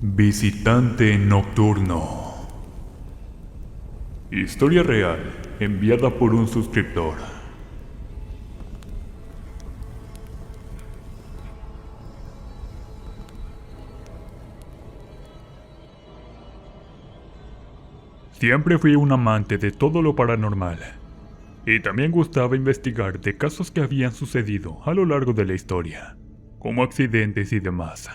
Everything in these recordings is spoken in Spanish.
Visitante nocturno. Historia real, enviada por un suscriptor. Siempre fui un amante de todo lo paranormal, y también gustaba investigar de casos que habían sucedido a lo largo de la historia, como accidentes y demás.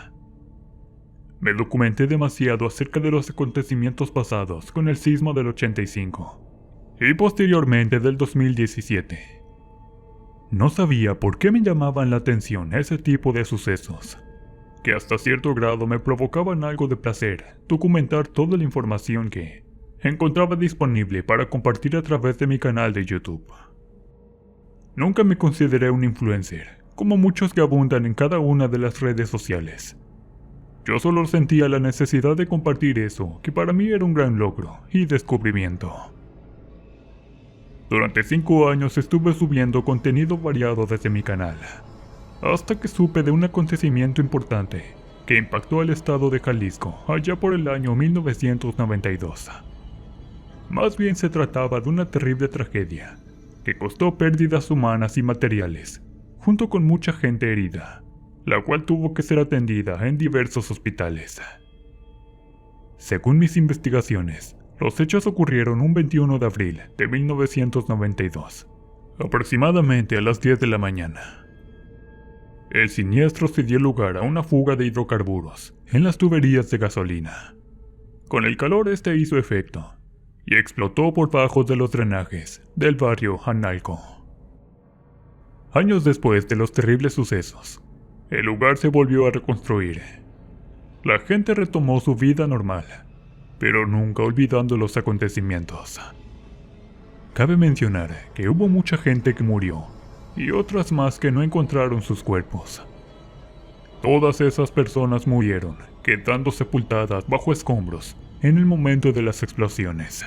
Me documenté demasiado acerca de los acontecimientos pasados con el sismo del 85 y posteriormente del 2017. No sabía por qué me llamaban la atención ese tipo de sucesos, que hasta cierto grado me provocaban algo de placer documentar toda la información que encontraba disponible para compartir a través de mi canal de YouTube. Nunca me consideré un influencer, como muchos que abundan en cada una de las redes sociales. Yo solo sentía la necesidad de compartir eso, que para mí era un gran logro y descubrimiento. Durante 5 años estuve subiendo contenido variado desde mi canal, hasta que supe de un acontecimiento importante que impactó al estado de Jalisco allá por el año 1992. Más bien se trataba de una terrible tragedia, que costó pérdidas humanas y materiales, junto con mucha gente herida, la cual tuvo que ser atendida en diversos hospitales. Según mis investigaciones, los hechos ocurrieron un 21 de abril de 1992, aproximadamente a las 10 de la mañana. El siniestro se dio lugar a una fuga de hidrocarburos en las tuberías de gasolina. Con el calor este hizo efecto y explotó por bajo de los drenajes del barrio Analco. Años después de los terribles sucesos, el lugar se volvió a reconstruir. La gente retomó su vida normal, pero nunca olvidando los acontecimientos. Cabe mencionar que hubo mucha gente que murió y otras más que no encontraron sus cuerpos. Todas esas personas murieron, quedando sepultadas bajo escombros en el momento de las explosiones.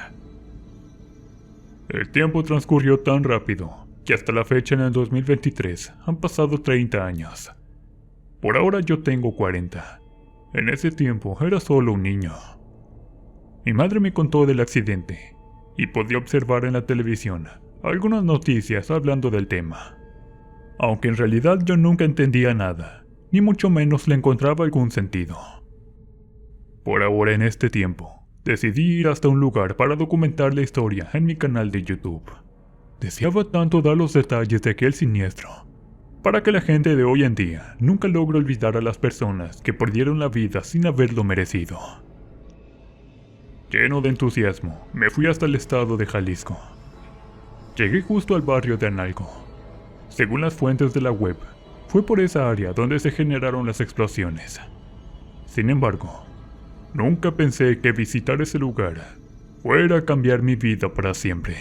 El tiempo transcurrió tan rápido que hasta la fecha en el 2023 han pasado 30 años. Por ahora yo tengo 40. En ese tiempo era solo un niño. Mi madre me contó del accidente y podía observar en la televisión algunas noticias hablando del tema. Aunque en realidad yo nunca entendía nada, ni mucho menos le encontraba algún sentido. Por ahora en este tiempo, decidí ir hasta un lugar para documentar la historia en mi canal de YouTube. Deseaba tanto dar los detalles de aquel siniestro, para que la gente de hoy en día nunca logre olvidar a las personas que perdieron la vida sin haberlo merecido. Lleno de entusiasmo, me fui hasta el estado de Jalisco. Llegué justo al barrio de Analco. Según las fuentes de la web, fue por esa área donde se generaron las explosiones. Sin embargo, nunca pensé que visitar ese lugar fuera a cambiar mi vida para siempre.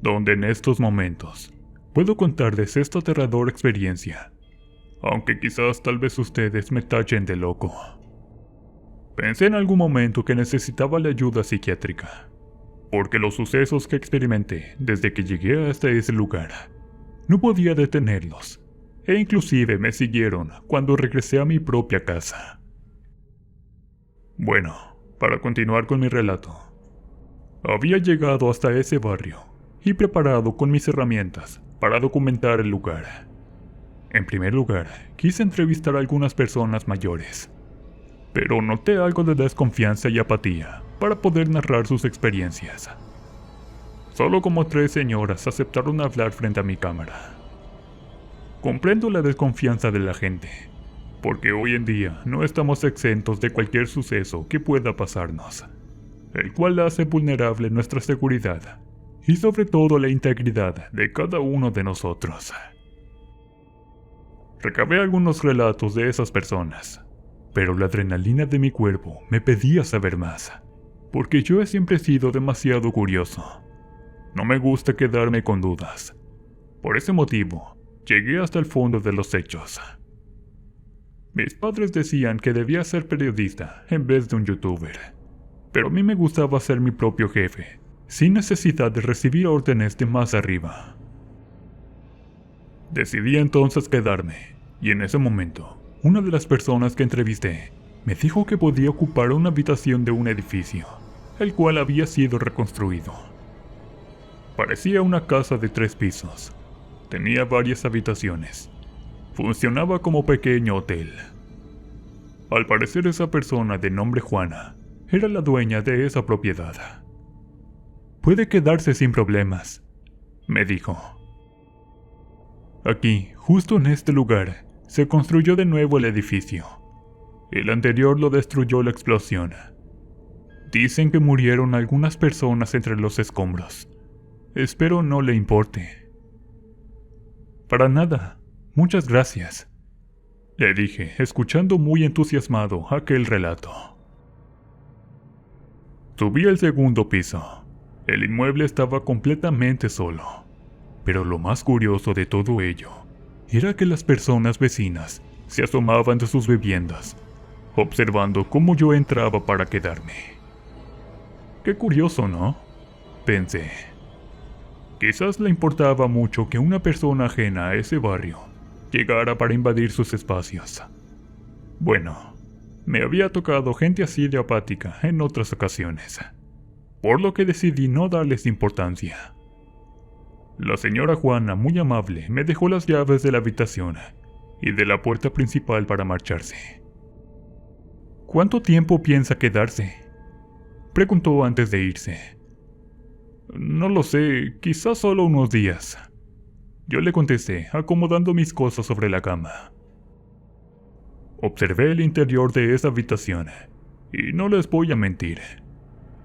Donde en estos momentos puedo contarles esta aterradora experiencia, aunque quizás tal vez ustedes me tachen de loco. Pensé en algún momento que necesitaba la ayuda psiquiátrica, porque los sucesos que experimenté desde que llegué hasta ese lugar, no podía detenerlos, e inclusive me siguieron cuando regresé a mi propia casa. Bueno, para continuar con mi relato, había llegado hasta ese barrio y preparado con mis herramientas para documentar el lugar. En primer lugar, quise entrevistar a algunas personas mayores, pero noté algo de desconfianza y apatía para poder narrar sus experiencias. Solo como 3 señoras aceptaron hablar frente a mi cámara. Comprendo la desconfianza de la gente, porque hoy en día no estamos exentos de cualquier suceso que pueda pasarnos, el cual hace vulnerable nuestra seguridad y sobre todo la integridad de cada uno de nosotros. Recabé algunos relatos de esas personas, pero la adrenalina de mi cuerpo me pedía saber más, porque yo he siempre sido demasiado curioso. No me gusta quedarme con dudas. Por ese motivo, llegué hasta el fondo de los hechos. Mis padres decían que debía ser periodista en vez de un youtuber, pero a mí me gustaba ser mi propio jefe, sin necesidad de recibir órdenes de más arriba. Decidí entonces quedarme, y en ese momento, una de las personas que entrevisté Me dijo que podía ocupar una habitación de un edificio, el cual había sido reconstruido. Parecía una casa de 3 pisos. Tenía varias habitaciones. Funcionaba como pequeño hotel. Al parecer esa persona de nombre Juana era la dueña de esa propiedad. Puede quedarse sin problemas, me dijo. Aquí, justo en este lugar, se construyó de nuevo el edificio. El anterior lo destruyó la explosión. Dicen que murieron algunas personas entre los escombros. Espero no le importe. Para nada, muchas gracias, le dije, escuchando muy entusiasmado aquel relato. Subí al segundo piso. El inmueble estaba completamente solo. Pero lo más curioso de todo ello era que las personas vecinas se asomaban de sus viviendas, observando cómo yo entraba para quedarme. Qué curioso, ¿no? Pensé. Quizás le importaba mucho que una persona ajena a ese barrio llegara para invadir sus espacios. Bueno, me había tocado gente así de apática en otras ocasiones, por lo que decidí no darles importancia. La señora Juana, muy amable, me dejó las llaves de la habitación y de la puerta principal para marcharse. ¿Cuánto tiempo piensa quedarse?, preguntó antes de irse. No lo sé, quizás solo unos días. Yo le contesté, acomodando mis cosas sobre la cama. Observé el interior de esa habitación, y no les voy a mentir.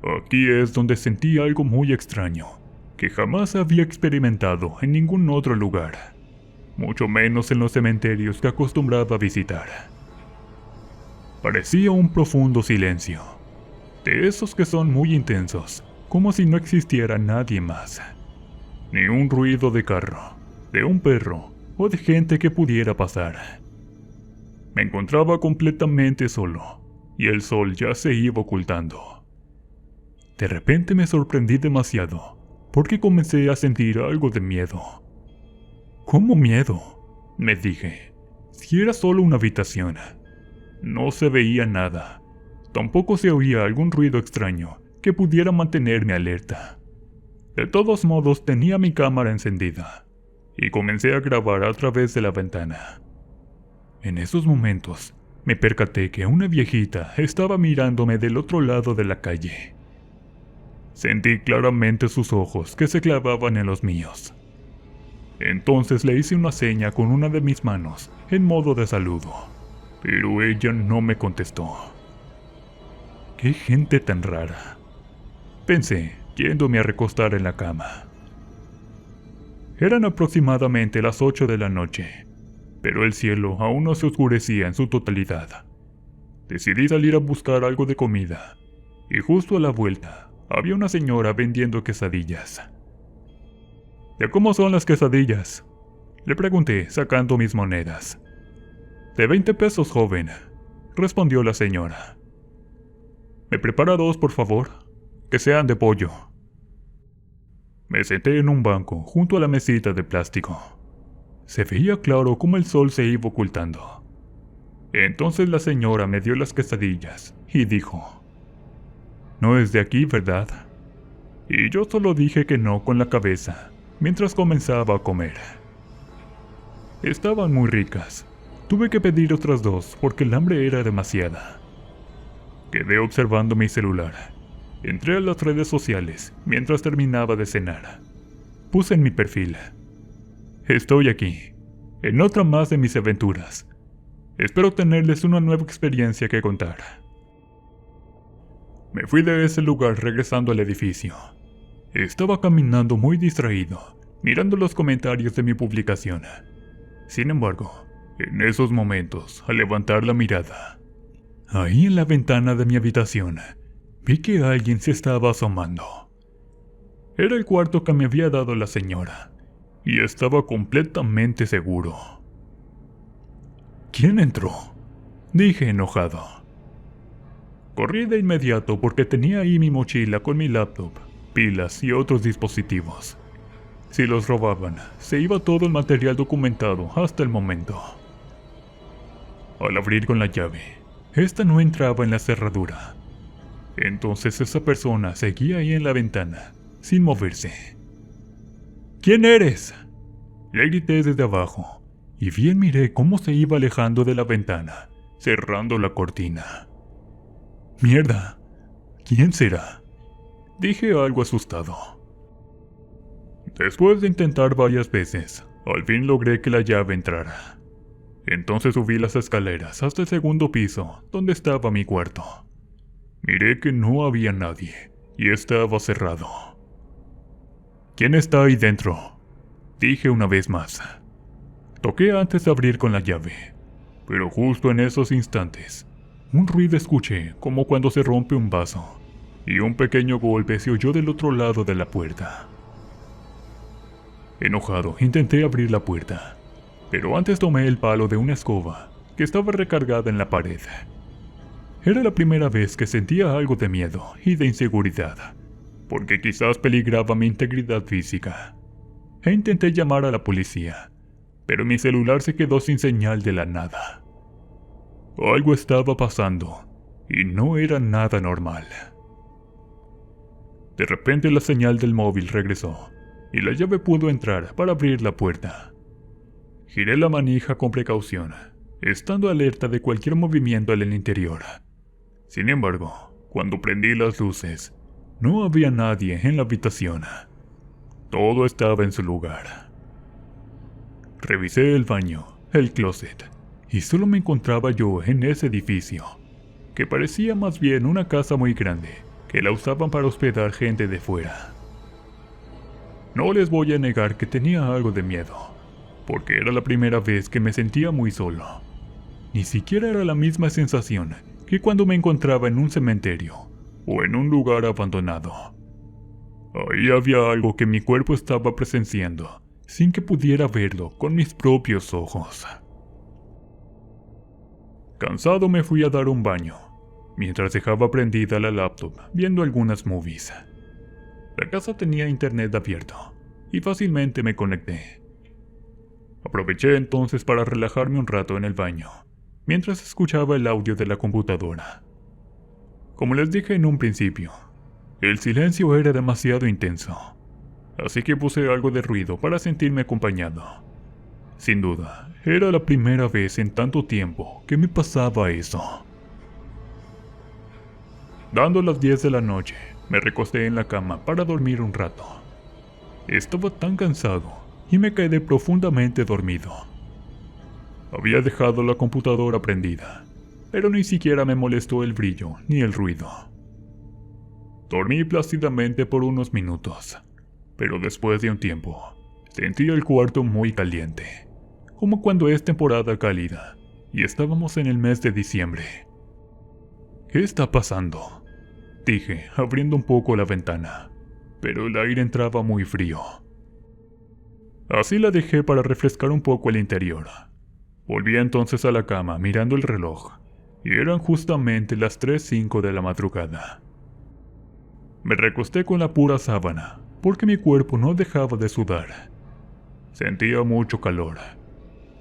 Aquí es donde sentí algo muy extraño, que jamás había experimentado en ningún otro lugar, mucho menos en los cementerios que acostumbraba a visitar. Parecía un profundo silencio, de esos que son muy intensos, como si no existiera nadie más. Ni un ruido de carro, de un perro o de gente que pudiera pasar. Me encontraba completamente solo, y el sol ya se iba ocultando. De repente me sorprendí demasiado, porque comencé a sentir algo de miedo. ¿Cómo miedo?, me dije. Si era solo una habitación. No se veía nada. Tampoco se oía algún ruido extraño que pudiera mantenerme alerta. De todos modos, tenía mi cámara encendida, y comencé a grabar a través de la ventana. En esos momentos, me percaté que una viejita estaba mirándome del otro lado de la calle. Sentí claramente sus ojos que se clavaban en los míos. Entonces le hice una seña con una de mis manos en modo de saludo, pero ella no me contestó. ¡Qué gente tan rara!, pensé, yéndome a recostar en la cama. Eran aproximadamente las 8 de la noche, pero el cielo aún no se oscurecía en su totalidad. Decidí salir a buscar algo de comida, y justo a la vuelta había una señora vendiendo quesadillas. ¿De cómo son las quesadillas?, le pregunté, sacando mis monedas. «De 20 pesos, joven», respondió la señora. «¿Me prepara 2, por favor? Que sean de pollo». Me senté en un banco junto a la mesita de plástico. Se veía claro cómo el sol se iba ocultando. Entonces la señora me dio las quesadillas y dijo: «No es de aquí, ¿verdad?». Y yo solo dije que no con la cabeza, mientras comenzaba a comer. Estaban muy ricas. Tuve que pedir otras 2 porque el hambre era demasiada. Quedé observando mi celular. Entré a las redes sociales mientras terminaba de cenar. Puse en mi perfil: «Estoy aquí, en otra más de mis aventuras. Espero tenerles una nueva experiencia que contar». Me fui de ese lugar regresando al edificio. Estaba caminando muy distraído, mirando los comentarios de mi publicación. Sin embargo, en esos momentos, al levantar la mirada, ahí en la ventana de mi habitación, vi que alguien se estaba asomando. Era el cuarto que me había dado la señora, y estaba completamente seguro. ¿Quién entró?, dije enojado. Corrí de inmediato porque tenía ahí mi mochila con mi laptop, pilas y otros dispositivos. Si los robaban, se iba todo el material documentado hasta el momento. Al abrir con la llave, Esta no entraba en la cerradura. Entonces esa persona seguía ahí en la ventana, sin moverse. ¿Quién eres?, le grité desde abajo, y bien miré cómo se iba alejando de la ventana, cerrando la cortina. «Mierda, ¿quién será?», dije algo asustado. Después de intentar varias veces, al fin logré que la llave entrara. Entonces subí las escaleras hasta el segundo piso, donde estaba mi cuarto. Miré que no había nadie, y estaba cerrado. «¿Quién está ahí dentro?», dije una vez más. Toqué antes de abrir con la llave, pero justo en esos instantes, un ruido escuché como cuando se rompe un vaso, y un pequeño golpe se oyó del otro lado de la puerta. Enojado, intenté abrir la puerta, pero antes tomé el palo de una escoba que estaba recargada en la pared. Era la primera vez que sentía algo de miedo y de inseguridad, porque quizás peligraba mi integridad física. Intenté llamar a la policía, pero mi celular se quedó sin señal de la nada. Algo estaba pasando, y no era nada normal. De repente la señal del móvil regresó, y la llave pudo entrar para abrir la puerta. Giré la manija con precaución, estando alerta de cualquier movimiento en el interior. Sin embargo, cuando prendí las luces, no había nadie en la habitación. Todo estaba en su lugar. Revisé el baño, el closet, y solo me encontraba yo en ese edificio, que parecía más bien una casa muy grande, que la usaban para hospedar gente de fuera. No les voy a negar que tenía algo de miedo, porque era la primera vez que me sentía muy solo. Ni siquiera era la misma sensación que cuando me encontraba en un cementerio o en un lugar abandonado. Ahí había algo que mi cuerpo estaba presenciando, sin que pudiera verlo con mis propios ojos. Cansado me fui a dar un baño, mientras dejaba prendida la laptop viendo algunas movies. La casa tenía internet abierto, y fácilmente me conecté. Aproveché entonces para relajarme un rato en el baño, mientras escuchaba el audio de la computadora. Como les dije en un principio, el silencio era demasiado intenso, así que puse algo de ruido para sentirme acompañado. Sin duda, era la primera vez en tanto tiempo que me pasaba eso. Dando las 10 de la noche, me recosté en la cama para dormir un rato. Estaba tan cansado y me quedé profundamente dormido. Había dejado la computadora prendida, pero ni siquiera me molestó el brillo ni el ruido. Dormí plácidamente por unos minutos, pero después de un tiempo, sentí el cuarto muy caliente, como cuando es temporada cálida y estábamos en el mes de diciembre. ¿Qué está pasando?, dije, abriendo un poco la ventana, pero el aire entraba muy frío. Así la dejé para refrescar un poco el interior. Volví entonces a la cama mirando el reloj, y eran justamente las 3:05 de la madrugada. Me recosté con la pura sábana, porque mi cuerpo no dejaba de sudar. Sentía mucho calor.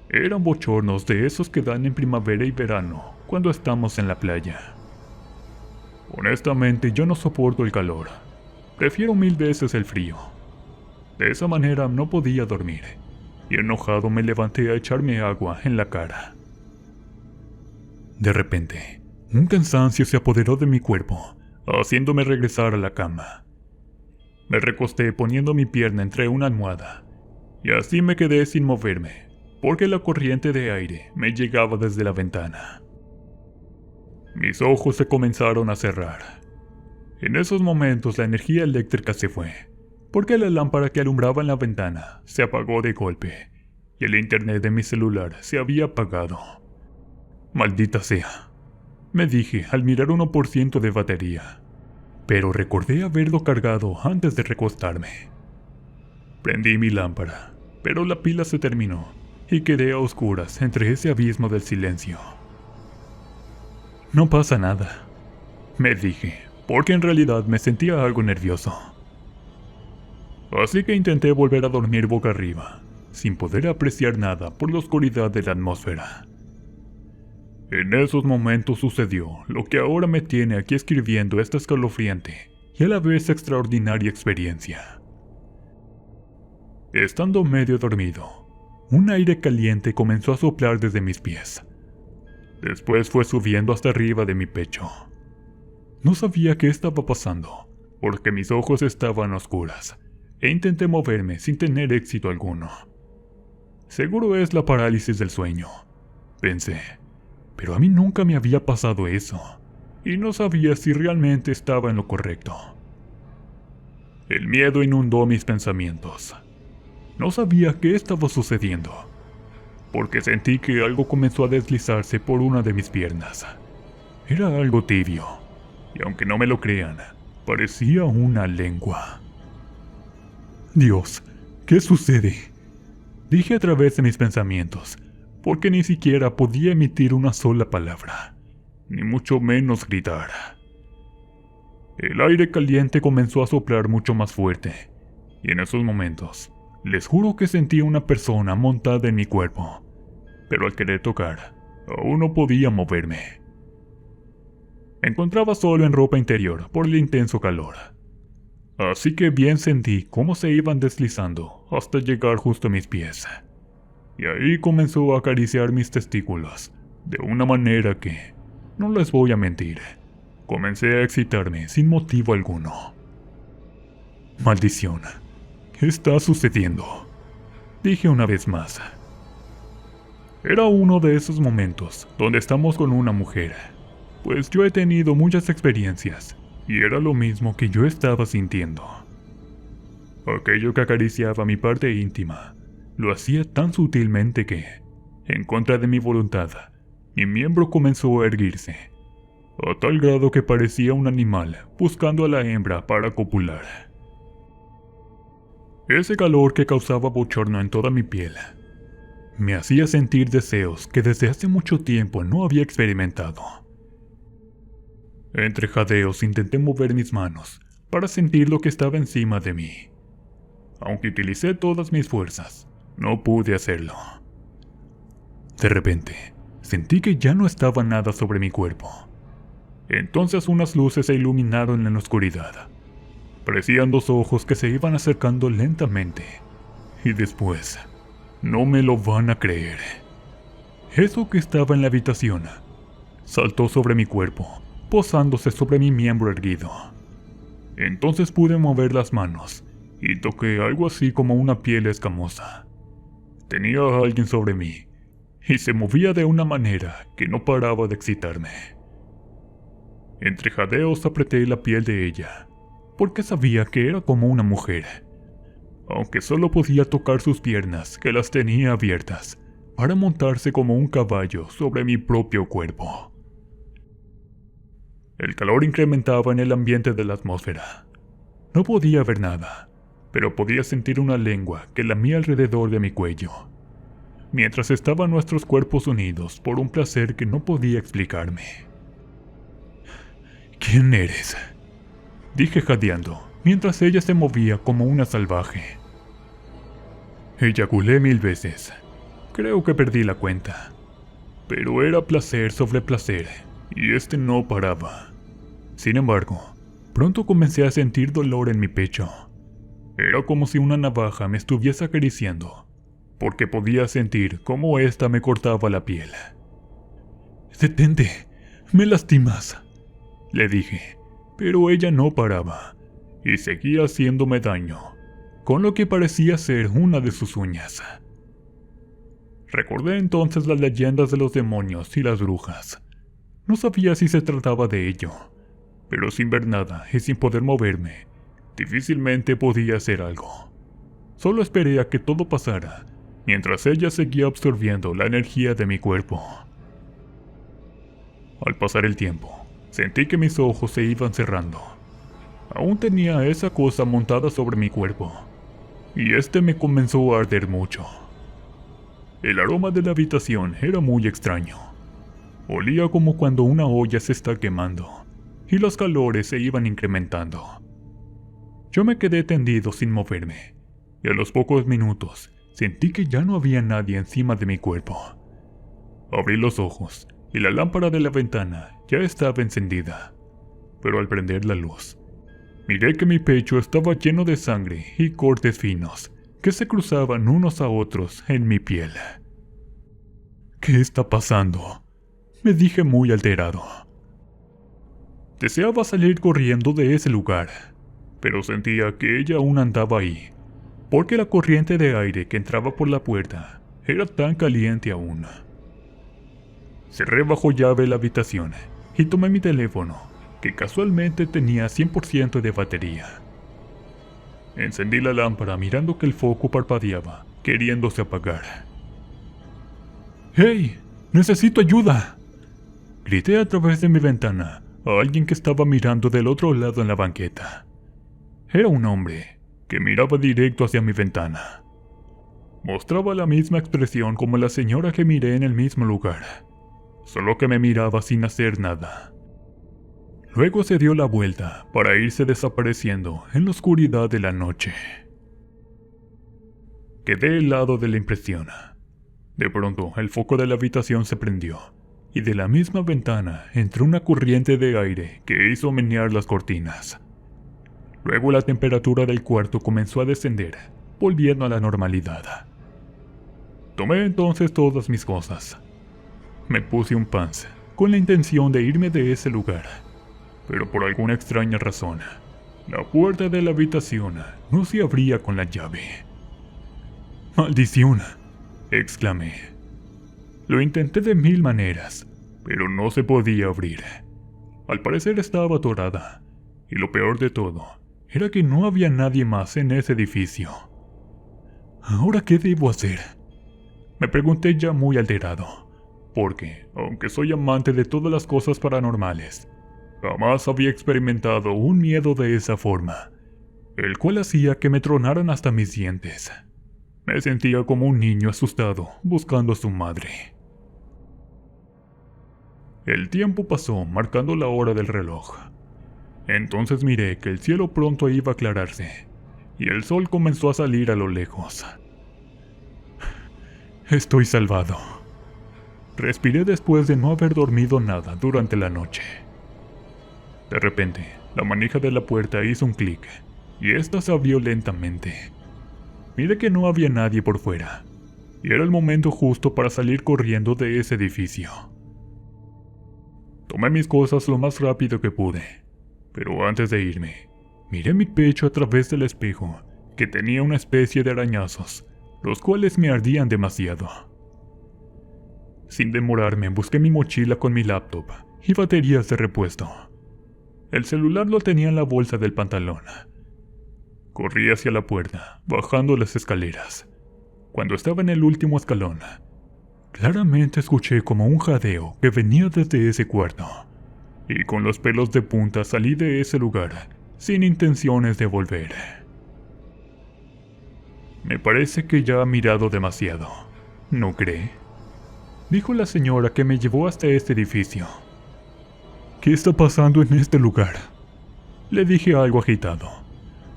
Eran bochornos de esos que dan en primavera y verano, cuando estamos en la playa. Honestamente, yo no soporto el calor. Prefiero 1000 veces el frío. De esa manera no podía dormir, y enojado me levanté a echarme agua en la cara. De repente, un cansancio se apoderó de mi cuerpo, haciéndome regresar a la cama. Me recosté poniendo mi pierna entre una almohada, y así me quedé sin moverme, porque la corriente de aire me llegaba desde la ventana. Mis ojos se comenzaron a cerrar. En esos momentos la energía eléctrica se fue, porque la lámpara que alumbraba en la ventana se apagó de golpe, y el internet de mi celular se había apagado. «Maldita sea», me dije al mirar 1% de batería, pero recordé haberlo cargado antes de recostarme. Prendí mi lámpara, pero la pila se terminó, y quedé a oscuras entre ese abismo del silencio. «No pasa nada», me dije, porque en realidad me sentía algo nervioso. Así que intenté volver a dormir boca arriba, sin poder apreciar nada por la oscuridad de la atmósfera. En esos momentos sucedió lo que ahora me tiene aquí escribiendo esta escalofriante y a la vez extraordinaria experiencia. Estando medio dormido, un aire caliente comenzó a soplar desde mis pies. Después fue subiendo hasta arriba de mi pecho. No sabía qué estaba pasando, porque mis ojos estaban oscuras, e intenté moverme sin tener éxito alguno. Seguro es la parálisis del sueño, pensé, pero a mí nunca me había pasado eso, y no sabía si realmente estaba en lo correcto. El miedo inundó mis pensamientos. No sabía qué estaba sucediendo, porque sentí que algo comenzó a deslizarse por una de mis piernas. Era algo tibio, y aunque no me lo crean, parecía una lengua. Dios, ¿qué sucede? Dije a través de mis pensamientos, porque ni siquiera podía emitir una sola palabra, ni mucho menos gritar. El aire caliente comenzó a soplar mucho más fuerte, y en esos momentos, les juro que sentí una persona montada en mi cuerpo, pero al querer tocar, aún no podía moverme. Me encontraba solo en ropa interior por el intenso calor, así que bien sentí cómo se iban deslizando hasta llegar justo a mis pies, y ahí comenzó a acariciar mis testículos de una manera que, no les voy a mentir, comencé a excitarme sin motivo alguno. Maldición. ¿Qué está sucediendo? Dije una vez más. Era uno de esos momentos donde estamos con una mujer, pues yo he tenido muchas experiencias, y era lo mismo que yo estaba sintiendo. Aquello que acariciaba mi parte íntima, lo hacía tan sutilmente que, en contra de mi voluntad, mi miembro comenzó a erguirse, a tal grado que parecía un animal buscando a la hembra para copular. Ese calor que causaba bochorno en toda mi piel me hacía sentir deseos que desde hace mucho tiempo no había experimentado. Entre jadeos intenté mover mis manos para sentir lo que estaba encima de mí. Aunque utilicé todas mis fuerzas, no pude hacerlo. De repente, sentí que ya no estaba nada sobre mi cuerpo. Entonces unas luces se iluminaron en la oscuridad. Parecían dos ojos que se iban acercando lentamente. Y después, no me lo van a creer, eso que estaba en la habitación saltó sobre mi cuerpo, posándose sobre mi miembro erguido. Entonces pude mover las manos y toqué algo así como una piel escamosa. Tenía a alguien sobre mí y se movía de una manera que no paraba de excitarme. Entre jadeos apreté la piel de ella, porque sabía que era como una mujer, aunque solo podía tocar sus piernas que las tenía abiertas para montarse como un caballo sobre mi propio cuerpo. El calor incrementaba en el ambiente de la atmósfera. No podía ver nada, pero podía sentir una lengua que lamía alrededor de mi cuello, mientras estaban nuestros cuerpos unidos por un placer que no podía explicarme. ¿Quién eres?, dije jadeando, mientras ella se movía como una salvaje. Eyaculé 1000 veces. Creo que perdí la cuenta. Pero era placer sobre placer, y este no paraba. Sin embargo, pronto comencé a sentir dolor en mi pecho. Era como si una navaja me estuviese acariciando, porque podía sentir cómo ésta me cortaba la piel. «Detente, me lastimas», le dije. Pero ella no paraba, y seguía haciéndome daño, con lo que parecía ser una de sus uñas. Recordé entonces las leyendas de los demonios y las brujas. No sabía si se trataba de ello, pero sin ver nada y sin poder moverme, difícilmente podía hacer algo. Solo esperé a que todo pasara, mientras ella seguía absorbiendo la energía de mi cuerpo. Al pasar el tiempo, sentí que mis ojos se iban cerrando. Aún tenía esa cosa montada sobre mi cuerpo, y este me comenzó a arder mucho. El aroma de la habitación era muy extraño. Olía como cuando una olla se está quemando, y los calores se iban incrementando. Yo me quedé tendido sin moverme, y a los pocos minutos sentí que ya no había nadie encima de mi cuerpo. Abrí los ojos y la lámpara de la ventana ya estaba encendida. Pero al prender la luz, miré que mi pecho estaba lleno de sangre y cortes finos que se cruzaban unos a otros en mi piel. ¿Qué está pasando?, me dije muy alterado. Deseaba salir corriendo de ese lugar, pero sentía que ella aún andaba ahí, porque la corriente de aire que entraba por la puerta era tan caliente aún. Cerré bajo llave la habitación y tomé mi teléfono, que casualmente tenía 100% de batería. Encendí la lámpara mirando que el foco parpadeaba, queriéndose apagar. ¡Hey! ¡Necesito ayuda!, grité a través de mi ventana a alguien que estaba mirando del otro lado en la banqueta. Era un hombre que miraba directo hacia mi ventana. Mostraba la misma expresión como la señora que miré en el mismo lugar, solo que me miraba sin hacer nada. Luego se dio la vuelta para irse desapareciendo en la oscuridad de la noche. Quedé helado de la impresión. De pronto, el foco de la habitación se prendió, y de la misma ventana entró una corriente de aire que hizo menear las cortinas. Luego la temperatura del cuarto comenzó a descender, volviendo a la normalidad. Tomé entonces todas mis cosas. Me puse un pants, con la intención de irme de ese lugar, pero por alguna extraña razón, la puerta de la habitación no se abría con la llave. ¡Maldición!, exclamé. Lo intenté de 1000 maneras, pero no se podía abrir. Al parecer estaba atorada, y lo peor de todo era que no había nadie más en ese edificio. ¿Ahora qué debo hacer?, me pregunté ya muy alterado, porque, aunque soy amante de todas las cosas paranormales, jamás había experimentado un miedo de esa forma, el cual hacía que me tronaran hasta mis dientes. Me sentía como un niño asustado buscando a su madre. El tiempo pasó marcando la hora del reloj. Entonces miré que el cielo pronto iba a aclararse, y el sol comenzó a salir a lo lejos. Estoy salvado. Respiré después de no haber dormido nada durante la noche. De repente, la manija de la puerta hizo un clic, y ésta se abrió lentamente. Miré que no había nadie por fuera, y era el momento justo para salir corriendo de ese edificio. Tomé mis cosas lo más rápido que pude, pero antes de irme, miré mi pecho a través del espejo, que tenía una especie de arañazos, los cuales me ardían demasiado. Sin demorarme, busqué mi mochila con mi laptop y baterías de repuesto. El celular lo tenía en la bolsa del pantalón. Corrí hacia la puerta, bajando las escaleras. Cuando estaba en el último escalón, claramente escuché como un jadeo que venía desde ese cuarto, y con los pelos de punta salí de ese lugar, sin intenciones de volver. Me parece que ya ha mirado demasiado, ¿no cree?, dijo la señora que me llevó hasta este edificio. ¿Qué está pasando en este lugar?, le dije algo agitado,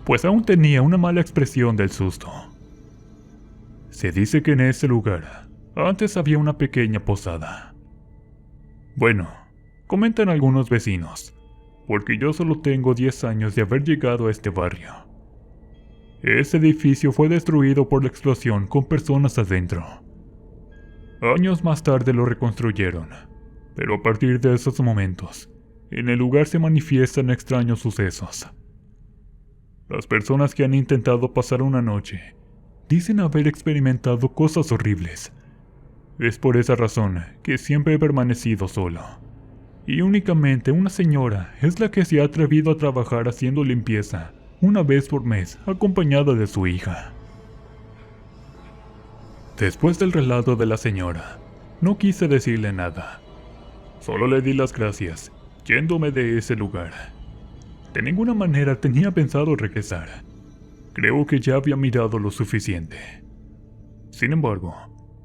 pues aún tenía una mala expresión del susto. Se dice que en este lugar antes había una pequeña posada. Bueno, comentan algunos vecinos, porque yo solo tengo 10 años de haber llegado a este barrio. Este edificio fue destruido por la explosión con personas adentro. Años más tarde lo reconstruyeron, pero a partir de esos momentos, en el lugar se manifiestan extraños sucesos. Las personas que han intentado pasar una noche dicen haber experimentado cosas horribles. Es por esa razón que siempre he permanecido solo, y únicamente una señora es la que se ha atrevido a trabajar haciendo limpieza una vez por mes acompañada de su hija. Después del relato de la señora, no quise decirle nada. Solo le di las gracias, yéndome de ese lugar. De ninguna manera tenía pensado regresar. Creo que ya había mirado lo suficiente. Sin embargo,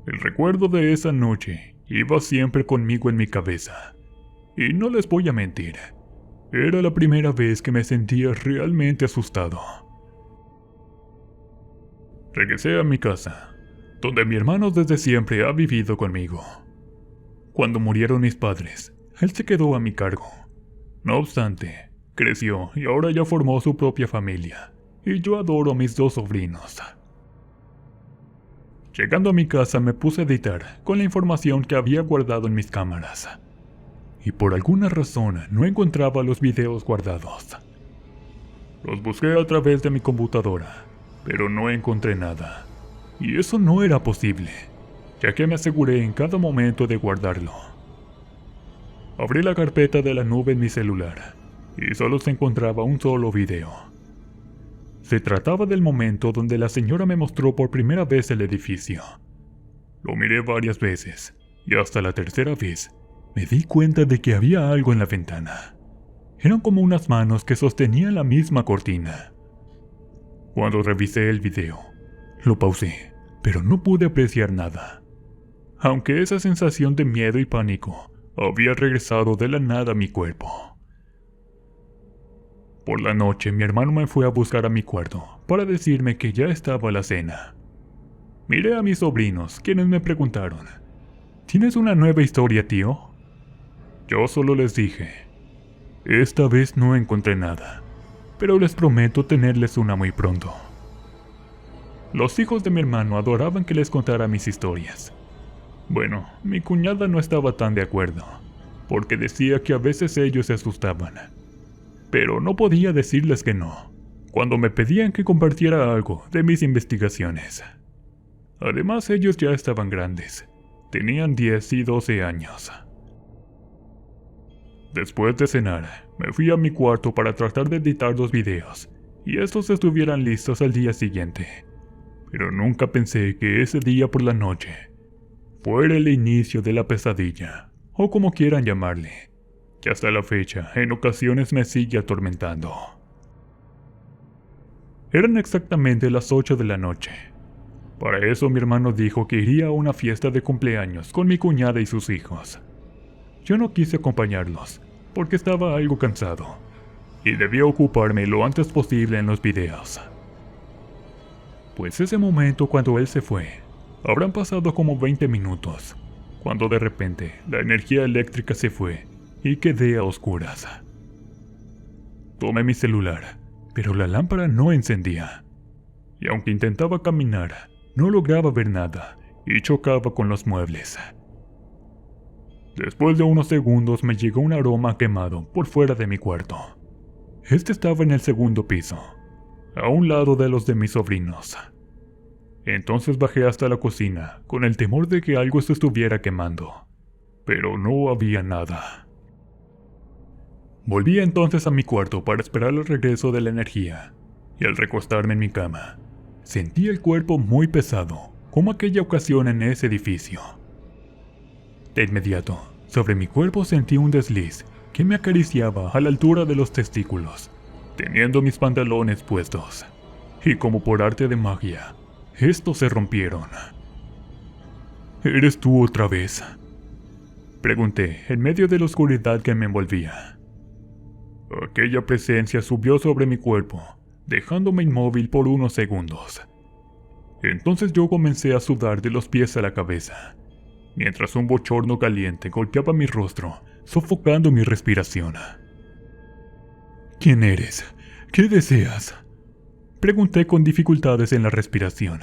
el recuerdo de esa noche iba siempre conmigo en mi cabeza. Y no les voy a mentir, era la primera vez que me sentía realmente asustado. Regresé a mi casa, donde mi hermano desde siempre ha vivido conmigo. Cuando murieron mis padres, él se quedó a mi cargo. No obstante, creció y ahora ya formó su propia familia, y yo adoro a mis 2 sobrinos. Llegando a mi casa me puse a editar con la información que había guardado en mis cámaras, y por alguna razón no encontraba los videos guardados. Los busqué a través de mi computadora, pero no encontré nada, y eso no era posible, ya que me aseguré en cada momento de guardarlo. Abrí la carpeta de la nube en mi celular, y solo se encontraba un solo video. Se trataba del momento donde la señora me mostró por primera vez el edificio. Lo miré varias veces, y hasta la tercera vez, me di cuenta de que había algo en la ventana. Eran como unas manos que sostenían la misma cortina. Cuando revisé el video, lo pausé, pero no pude apreciar nada. Aunque esa sensación de miedo y pánico había regresado de la nada a mi cuerpo. Por la noche, mi hermano me fue a buscar a mi cuarto para decirme que ya estaba la cena. Miré a mis sobrinos, quienes me preguntaron: ¿tienes una nueva historia, tío? Yo solo les dije: esta vez no encontré nada, pero les prometo tenerles una muy pronto. Los hijos de mi hermano adoraban que les contara mis historias. Bueno, mi cuñada no estaba tan de acuerdo, porque decía que a veces ellos se asustaban. Pero no podía decirles que no, cuando me pedían que compartiera algo de mis investigaciones. Además, ellos ya estaban grandes, tenían 10 y 12 años. Después de cenar, me fui a mi cuarto para tratar de editar los videos, y estos estuvieran listos al día siguiente. Pero nunca pensé que ese día por la noche fuera el inicio de la pesadilla, o como quieran llamarle, que hasta la fecha en ocasiones me sigue atormentando. Eran exactamente las 8 de la noche. Para eso mi hermano dijo que iría a una fiesta de cumpleaños con mi cuñada y sus hijos. Yo no quise acompañarlos, porque estaba algo cansado, y debía ocuparme lo antes posible en los videos. Pues ese momento cuando él se fue, habrán pasado como 20 minutos, cuando de repente la energía eléctrica se fue y quedé a oscuras. Tomé mi celular, pero la lámpara no encendía, y aunque intentaba caminar, no lograba ver nada y chocaba con los muebles. Después de unos segundos me llegó un aroma quemado por fuera de mi cuarto. Este estaba en el segundo piso, a un lado de los de mis sobrinos. Entonces bajé hasta la cocina, con el temor de que algo se estuviera quemando, pero no había nada. Volví entonces a mi cuarto para esperar el regreso de la energía, y al recostarme en mi cama, sentí el cuerpo muy pesado, como aquella ocasión en ese edificio. De inmediato, sobre mi cuerpo sentí un desliz que me acariciaba a la altura de los testículos, teniendo mis pantalones puestos, y como por arte de magia, estos se rompieron. ¿Eres tú otra vez?, pregunté en medio de la oscuridad que me envolvía. Aquella presencia subió sobre mi cuerpo, dejándome inmóvil por unos segundos. Entonces yo comencé a sudar de los pies a la cabeza, mientras un bochorno caliente golpeaba mi rostro, sofocando mi respiración. ¿Quién eres? ¿Qué deseas?, pregunté con dificultades en la respiración.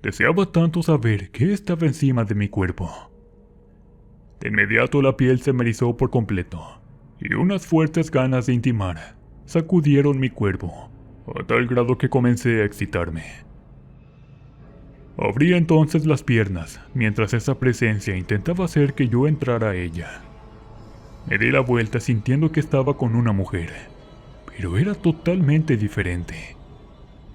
Deseaba tanto saber qué estaba encima de mi cuerpo. De inmediato la piel se me erizó por completo, y unas fuertes ganas de intimar sacudieron mi cuerpo, a tal grado que comencé a excitarme. Abrí entonces las piernas, mientras esa presencia intentaba hacer que yo entrara a ella. Me di la vuelta sintiendo que estaba con una mujer, pero era totalmente diferente.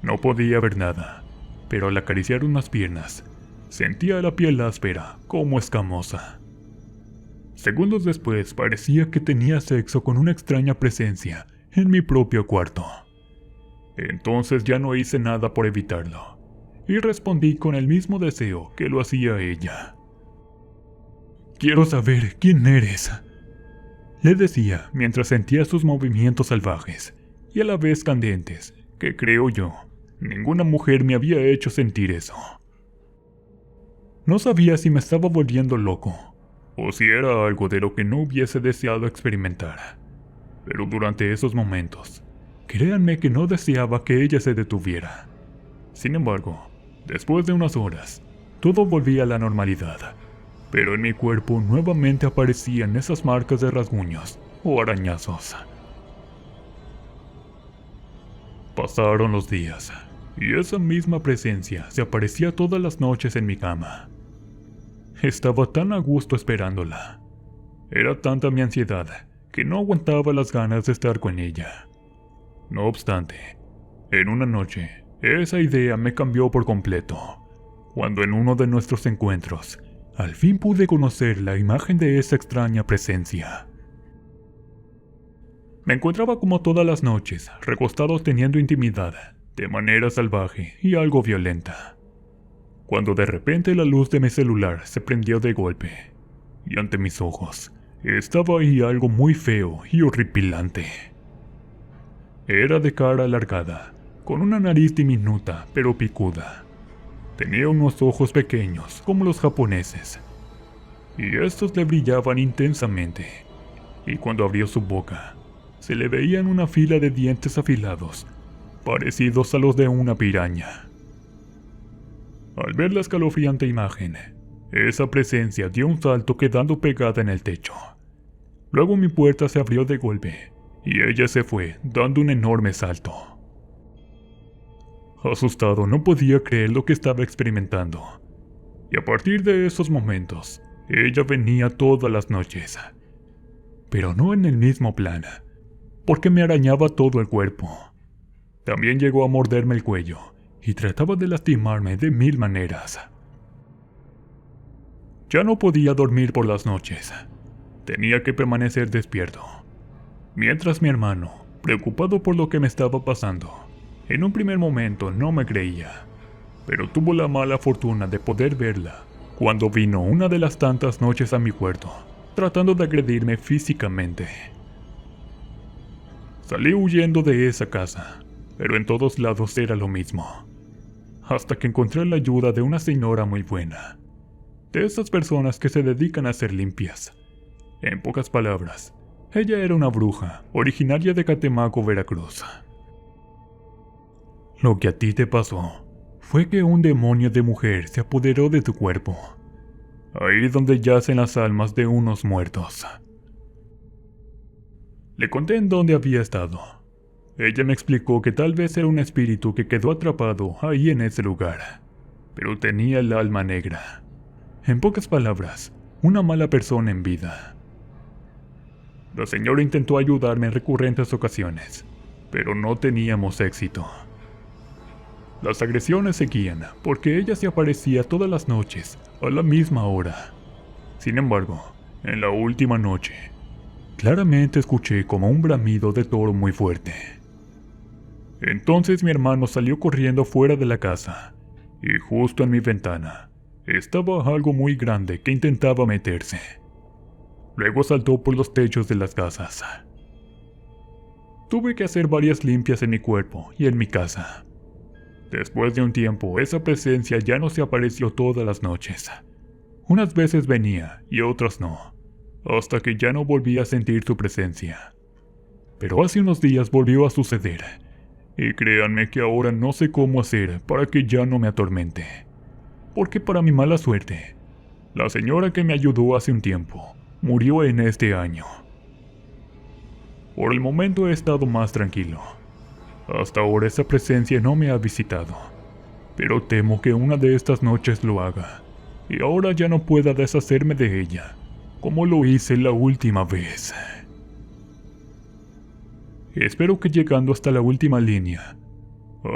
No podía ver nada, pero al acariciar unas piernas, sentía la piel áspera, como escamosa. Segundos después parecía que tenía sexo con una extraña presencia en mi propio cuarto. Entonces ya no hice nada por evitarlo, y respondí con el mismo deseo que lo hacía ella. «Quiero saber quién eres», le decía mientras sentía sus movimientos salvajes y a la vez candentes, que creo yo, ninguna mujer me había hecho sentir eso. No sabía si me estaba volviendo loco, o si era algo de lo que no hubiese deseado experimentar. Pero durante esos momentos, créanme que no deseaba que ella se detuviera. Sin embargo, después de unas horas, todo volvía a la normalidad, pero en mi cuerpo nuevamente aparecían esas marcas de rasguños o arañazos. Pasaron los días, y esa misma presencia se aparecía todas las noches en mi cama. Estaba tan a gusto esperándola. Era tanta mi ansiedad que no aguantaba las ganas de estar con ella. No obstante, en una noche, esa idea me cambió por completo, cuando en uno de nuestros encuentros, al fin pude conocer la imagen de esa extraña presencia. Me encontraba como todas las noches, recostado teniendo intimidad, de manera salvaje y algo violenta, cuando de repente la luz de mi celular se prendió de golpe, y ante mis ojos estaba ahí algo muy feo y horripilante. Era de cara alargada, con una nariz diminuta pero picuda. Tenía unos ojos pequeños como los japoneses, y estos le brillaban intensamente, y cuando abrió su boca, se le veían una fila de dientes afilados, parecidos a los de una piraña. Al ver la escalofriante imagen, esa presencia dio un salto quedando pegada en el techo. Luego mi puerta se abrió de golpe, y ella se fue, dando un enorme salto. Asustado, no podía creer lo que estaba experimentando, y a partir de esos momentos, ella venía todas las noches, pero no en el mismo plan, porque me arañaba todo el cuerpo. También llegó a morderme el cuello, y trataba de lastimarme de 1000 maneras. Ya no podía dormir por las noches, tenía que permanecer despierto, mientras mi hermano, preocupado por lo que me estaba pasando, en un primer momento no me creía, pero tuvo la mala fortuna de poder verla cuando vino una de las tantas noches a mi cuarto, tratando de agredirme físicamente. Salí huyendo de esa casa, pero en todos lados era lo mismo, hasta que encontré la ayuda de una señora muy buena, de esas personas que se dedican a hacer limpias. En pocas palabras, ella era una bruja, originaria de Catemaco, Veracruz. Lo que a ti te pasó fue que un demonio de mujer se apoderó de tu cuerpo, ahí donde yacen las almas de unos muertos. Le conté en dónde había estado. Ella me explicó que tal vez era un espíritu que quedó atrapado ahí en ese lugar, pero tenía el alma negra. En pocas palabras, una mala persona en vida. La señora intentó ayudarme en recurrentes ocasiones, pero no teníamos éxito. Las agresiones seguían, porque ella se aparecía todas las noches, a la misma hora. Sin embargo, en la última noche, claramente escuché como un bramido de toro muy fuerte. Entonces mi hermano salió corriendo fuera de la casa, y justo en mi ventana, estaba algo muy grande que intentaba meterse. Luego saltó por los techos de las casas. Tuve que hacer varias limpias en mi cuerpo y en mi casa. Después de un tiempo, esa presencia ya no se apareció todas las noches. Unas veces venía y otras no, hasta que ya no volví a sentir su presencia. Pero hace unos días volvió a suceder, y créanme que ahora no sé cómo hacer para que ya no me atormente. Porque para mi mala suerte, la señora que me ayudó hace un tiempo, murió en este año. Por el momento he estado más tranquilo. Hasta ahora esa presencia no me ha visitado, pero temo que una de estas noches lo haga, y ahora ya no pueda deshacerme de ella, como lo hice la última vez. Espero que llegando hasta la última línea,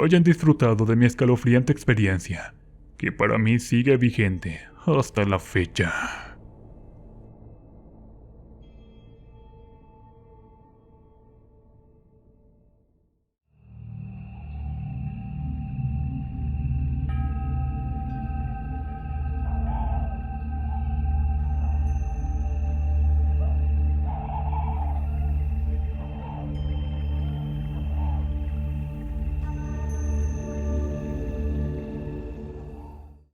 hayan disfrutado de mi escalofriante experiencia, que para mí sigue vigente hasta la fecha.